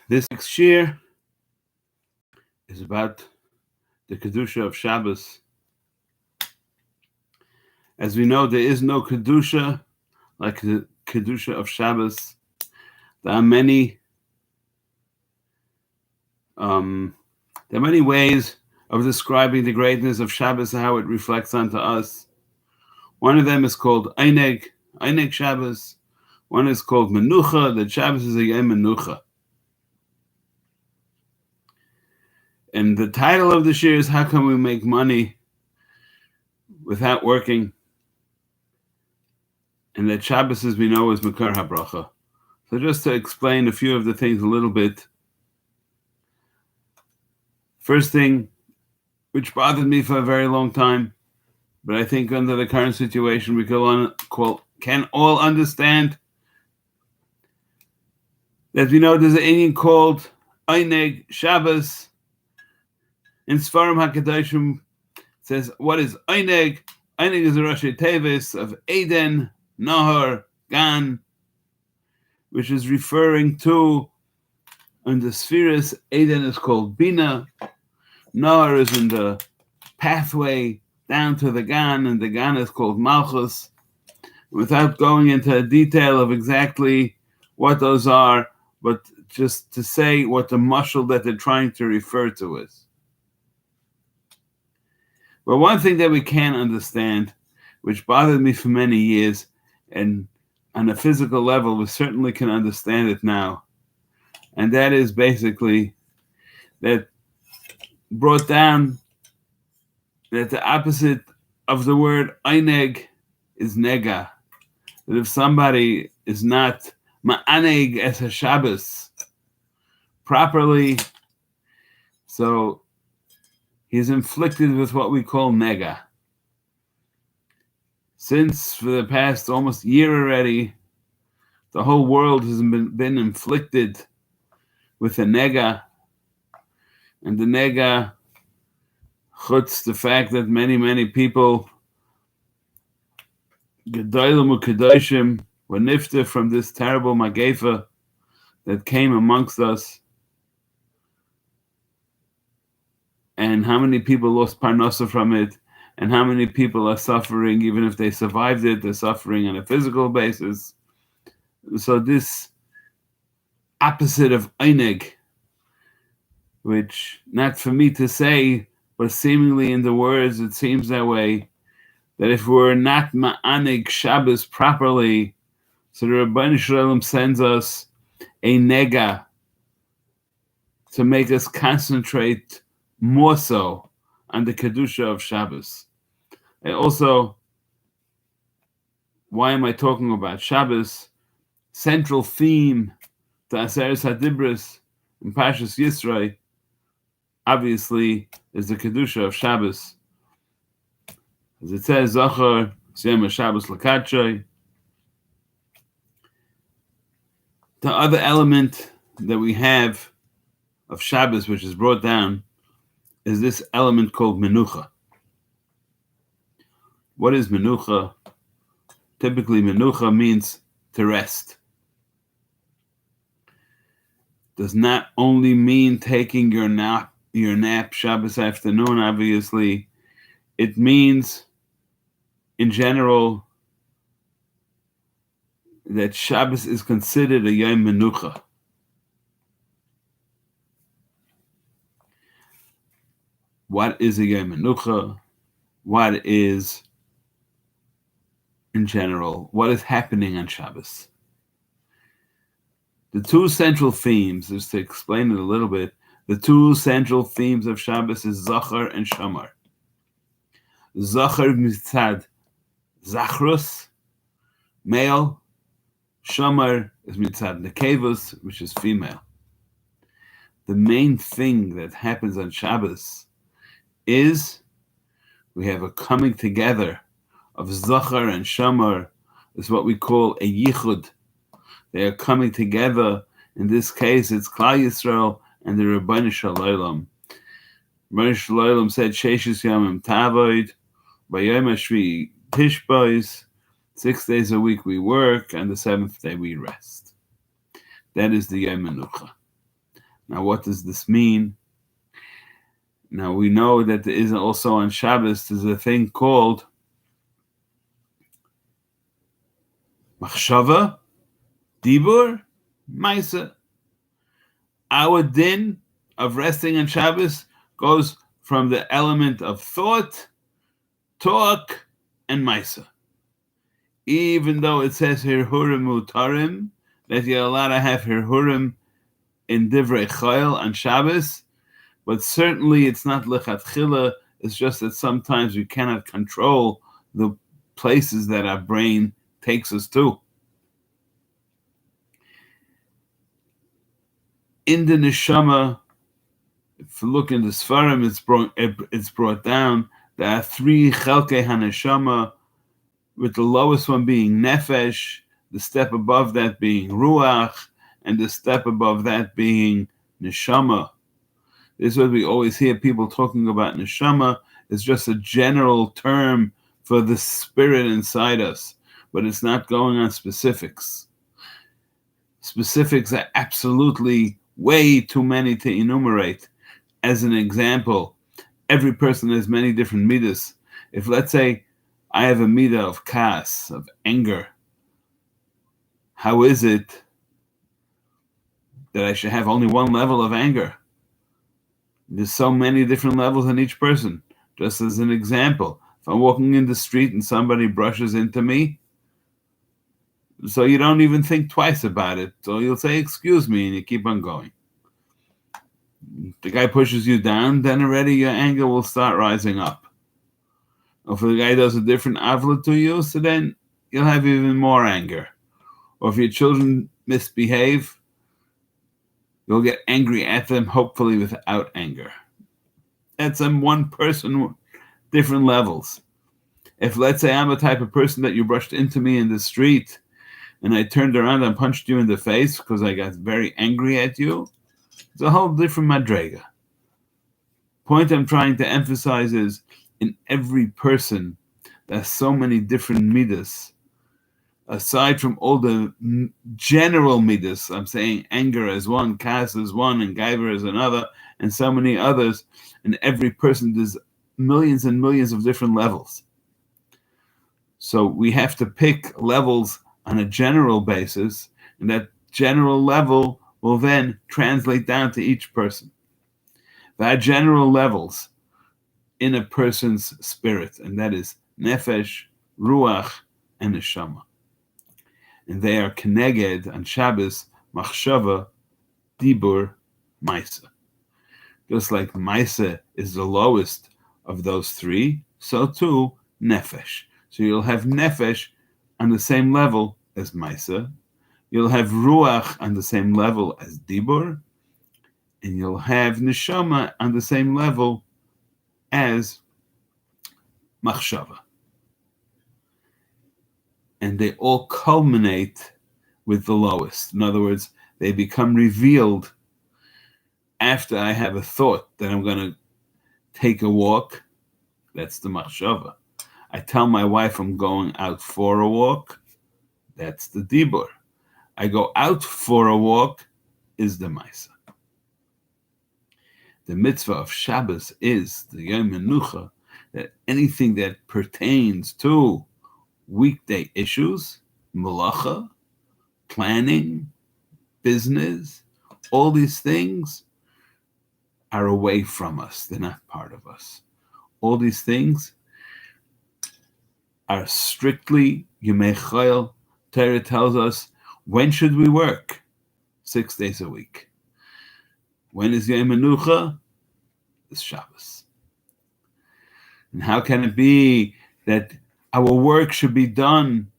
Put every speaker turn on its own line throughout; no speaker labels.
This next year is about the Kedusha of Shabbos. As we know, there is no Kedusha like the Kedusha of Shabbos. There are many ways of describing the greatness of Shabbos and how it reflects onto us. One of them is called Eineg Shabbos. One is called Menucha, that Shabbos is a Yom Menucha. And the title of this year is How Can We Make Money Without Working? And that Shabbos, as we know, is Makar HaBracha. So just to explain a few of the things a little bit. First thing, which bothered me for a very long time, but I think under the current situation we can all understand, that we know there's an Indian called Eineg Shabbos. In Sfarim HaKadoshim says, what is Eineg? Eineg is a Rashi Tevis of Eden, Nahar, Gan, which is referring to, in the spheres, Eden is called Bina, Nahar is in the pathway down to the Gan, and the Gan is called Malchus. Without going into detail of exactly what those are, but just to say what the mashal that they're trying to refer to is. But one thing that we can understand, which bothered me for many years, and on a physical level, we certainly can understand it now, and that is basically that brought down that the opposite of the word Eineg is nega. That if somebody is not ma'aneg as a Shabbos properly, so he's inflicted with what we call nega. Since for the past almost year already, the whole world has been inflicted with a nega, and the nega chutz the fact that many people gedolim u'kedoshim were nifter from this terrible magefa that came amongst us. And how many people lost parnasa from it, and how many people are suffering, even if they survived it, they're suffering on a physical basis. So this opposite of Eineg, which not for me to say, but seemingly in the words it seems that way, that if we're not ma'anig Shabbos properly, so the Rabbeinu Shalom sends us a nega to make us concentrate more so on the Kedusha of Shabbos. And also, why am I talking about Shabbos? Central theme to Aseres HaDibros in Parshas Yisro, obviously, is the Kedusha of Shabbos. As it says, Zachar, Siyam Shabbos L'Kadshoi. The other element that we have of Shabbos, which is brought down, is this element called Menucha. What is Menucha? Typically, Menucha means to rest. Does not only mean taking your nap Shabbos afternoon, obviously. It means, in general, that Shabbos is considered a Yom Menucha. What is a Yom Menucha? What is, in general, what is happening on Shabbos? The two central themes, just to explain it a little bit, the two central themes of Shabbos is Zachar and Shamar. Zachar mitzad Zachrus, male. Shamar is mitzad Nekevus, which is female. The main thing that happens on Shabbos is we have a coming together of Zachar and Shamar, is what we call a yichud. They are coming together. In this case, it's Klal Yisrael and the Rebbeinu Shalom. Rebbeinu Shalom said, Sheishis Yamim Tavoid, Bayom Hashvi Tishbois, 6 days a week we work, and the 7th day we rest. That is the Yom Menucha. Now, what does this mean? Now, we know that there is also on Shabbos, there's a thing called Machshava, Dibur, Maisa. Our din of resting on Shabbos goes from the element of thought, talk, and Maisa. Even though it says Hirhurim Mutarim, that you're allowed to have Hirhurim in Divrei Chayil on Shabbos, but certainly it's not lechatchila. It's just that sometimes we cannot control the places that our brain takes us to. In the neshama, if you look in the Sfarim, it's brought down. There are 3 chelkei haneshama, with the lowest one being nefesh, the step above that being ruach, and the step above that being neshama. This is what we always hear people talking about. Neshama is just a general term for the spirit inside us, but it's not going on specifics. Specifics are absolutely way too many to enumerate. As an example, every person has many different midas. If, let's say, I have a midah of kas, of anger, how is it that I should have only one level of anger? There's so many different levels in each person. Just as an example, if I'm walking in the street and somebody brushes into me, so you don't even think twice about it. So you'll say, excuse me, and you keep on going. The guy pushes you down, then already your anger will start rising up. Or if the guy does a different avla to you, so then you'll have even more anger. Or if your children misbehave, you'll get angry at them, hopefully without anger. That's on one person, different levels. If, let's say, I'm a type of person that you brushed into me in the street, and I turned around and punched you in the face because I got very angry at you, it's a whole different madrega. Point I'm trying to emphasize is, in every person, there's so many different midas. Aside from all the general midas, I'm saying anger as one, kas as one, and gaiver as another, and so many others. In every person, there's millions and millions of different levels. So we have to pick levels on a general basis, and that general level will then translate down to each person. There are general levels in a person's spirit, and that is nefesh, ruach, and neshama. And they are keneged on Shabbos, machshava, dibur, maisa. Just like maisa is the lowest of those 3, so too nefesh. So you'll have nefesh on the same level as maisa. You'll have ruach on the same level as dibur, and you'll have neshama on the same level as machshava. And they all culminate with the lowest. In other words, they become revealed after I have a thought that I'm going to take a walk. That's the machshava. I tell my wife I'm going out for a walk. That's the dibur. I go out for a walk is the maisa. The mitzvah of Shabbos is the Yom Menucha, that anything that pertains to weekday issues, malacha, planning, business, all these things are away from us. They're not part of us. All these things are strictly Yemei Chayil. Torah tells us, when should we work? 6 days a week. When is Yom Menucha? It's Shabbos. And how can it be that our work should be done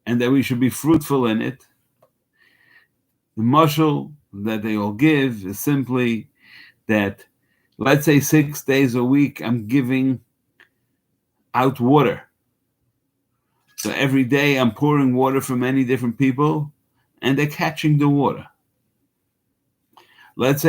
and that we should be fruitful in it? The mashal that they all give is simply that, let's say 6 days a week, I'm giving out water. So every day I'm pouring water for many different people, and they're catching the water. Let's say